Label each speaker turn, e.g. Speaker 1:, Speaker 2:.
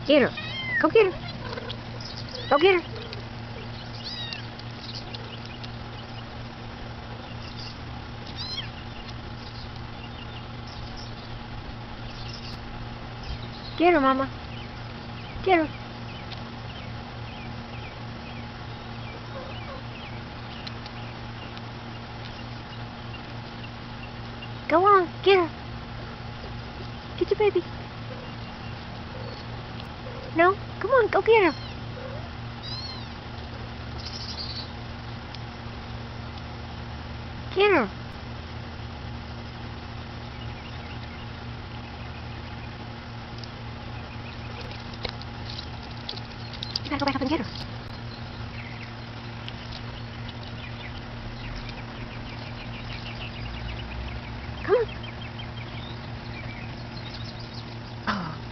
Speaker 1: Get her. Go get her. Go get her. Get her, Mama. Get her. Go on, get her. Get your baby. No? Come on, go get her. Get her. You gotta go back up and get her.